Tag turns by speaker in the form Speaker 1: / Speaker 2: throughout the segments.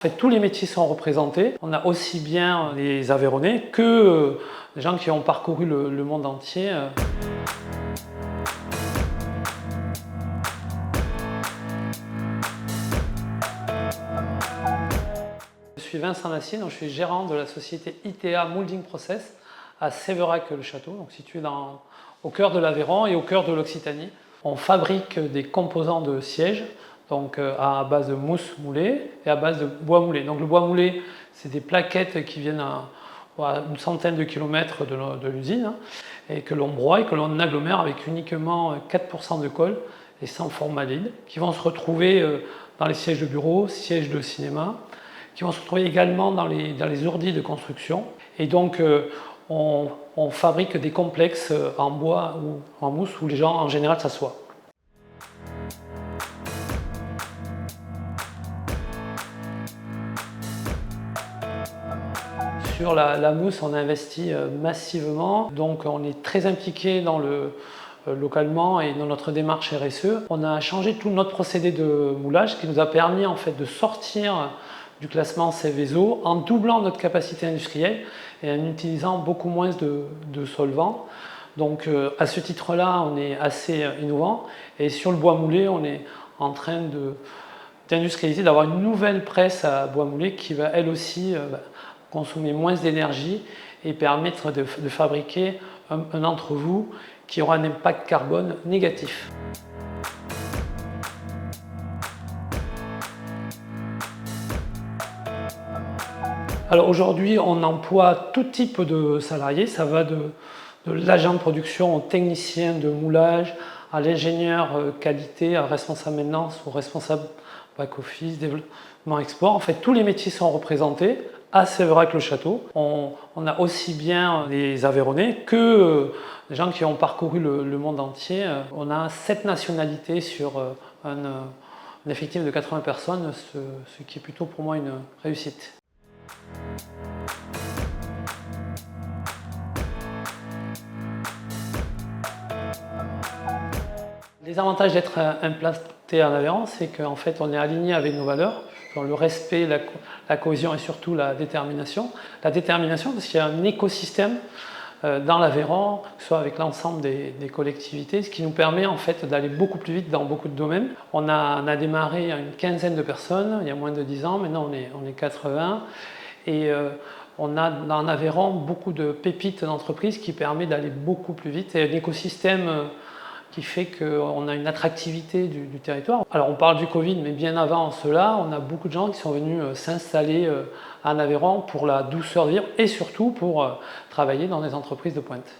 Speaker 1: En fait, tous les métiers sont représentés. On a aussi bien les Aveyronnais que des gens qui ont parcouru le monde entier. Je suis Vincent Nassier, donc je suis gérant de la société ITA Moulding Process à Sévérac-le-Château, donc situé au cœur de l'Aveyron et au cœur de l'Occitanie. On fabrique des composants de sièges, donc à base de mousse moulée et à base de bois moulé. Donc le bois moulé, c'est des plaquettes qui viennent à une centaine de kilomètres de l'usine et que l'on broie et que l'on agglomère avec uniquement 4% de colle et sans formaldehyde, qui vont se retrouver dans les sièges de bureau, sièges de cinéma, qui vont se retrouver également dans les ordi de construction. Et donc on fabrique des complexes en bois ou en mousse où les gens en général s'assoient. Sur la mousse, on investit massivement, donc on est très impliqué localement et dans notre démarche RSE. On a changé tout notre procédé de moulage, ce qui nous a permis en fait de sortir du classement Seveso en doublant notre capacité industrielle et en utilisant beaucoup moins de solvants. Donc à ce titre-là, on est assez innovant. Et sur le bois moulé, on est en train d'industrialiser, d'avoir une nouvelle presse à bois moulé qui va elle aussi consommer moins d'énergie et permettre de fabriquer un entrevous qui aura un impact carbone négatif. Alors aujourd'hui, on emploie tout type de salariés, ça va de l'agent de production au technicien de moulage, à l'ingénieur qualité, à responsable maintenance, au responsable back-office, développement export. En fait, tous les métiers sont représentés à Sévérac-le-Château. On a aussi bien les Aveyronnais que des gens qui ont parcouru le monde entier. On a 7 nationalités sur un effectif de 80 personnes, ce qui est plutôt pour moi une réussite. Les avantages d'être implanté en Aveyron, c'est qu'en fait on est aligné avec nos valeurs, dans le respect, la cohésion et surtout la détermination. La détermination parce qu'il y a un écosystème dans l'Aveyron, que ce soit avec l'ensemble des collectivités, ce qui nous permet en fait d'aller beaucoup plus vite dans beaucoup de domaines. On a démarré à une quinzaine de personnes il y a moins de 10 ans, maintenant on est 80 et on a en Aveyron beaucoup de pépites d'entreprises qui permet d'aller beaucoup plus vite et un écosystème qui fait qu'on a une attractivité du territoire. Alors on parle du Covid, mais bien avant cela, on a beaucoup de gens qui sont venus s'installer en Aveyron pour la douceur de vivre et surtout pour travailler dans des entreprises de pointe.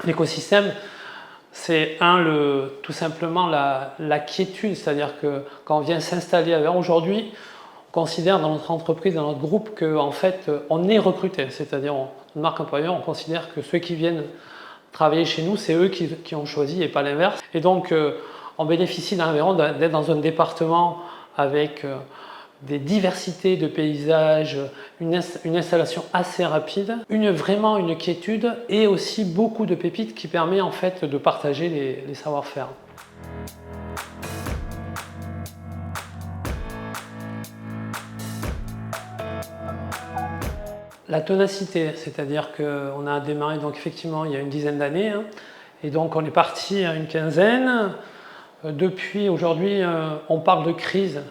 Speaker 1: L'écosystème, c'est tout simplement la quiétude, c'est-à-dire que quand on vient s'installer à Aveyron aujourd'hui, on considère dans notre entreprise, dans notre groupe, qu'en fait, on est recruté. C'est-à-dire, une marque employeur, on considère que ceux qui viennent travailler chez nous, c'est eux qui ont choisi et pas l'inverse. Et donc, on bénéficie dans l'Aveyron d'être dans un département avec des diversités de paysages, une installation assez rapide, vraiment une quiétude et aussi beaucoup de pépites qui permet en fait de partager les savoir-faire. La ténacité, c'est-à-dire qu'on a démarré donc effectivement il y a une dizaine d'années et donc on est parti à une quinzaine. Depuis aujourd'hui, on parle de crise.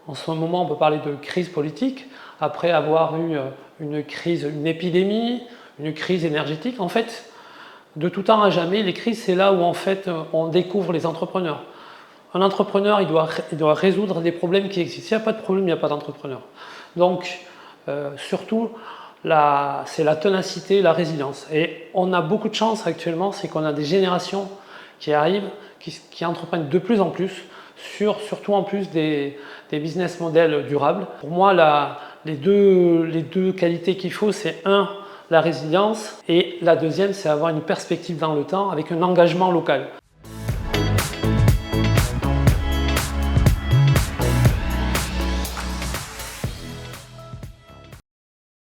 Speaker 1: En ce moment, on peut parler de crise politique après avoir eu une épidémie, une crise énergétique. En fait, de tout temps à jamais, les crises, c'est là où en fait on découvre les entrepreneurs. Un entrepreneur, il doit résoudre des problèmes qui existent. S'il n'y a pas de problème, il n'y a pas d'entrepreneur. Donc, surtout, c'est la ténacité, la résilience. Et on a beaucoup de chance actuellement, c'est qu'on a des générations qui arrivent, qui entreprennent de plus en plus, surtout en plus des business models durables. Pour moi, les deux qualités qu'il faut, c'est la résilience et la deuxième, c'est avoir une perspective dans le temps avec un engagement local.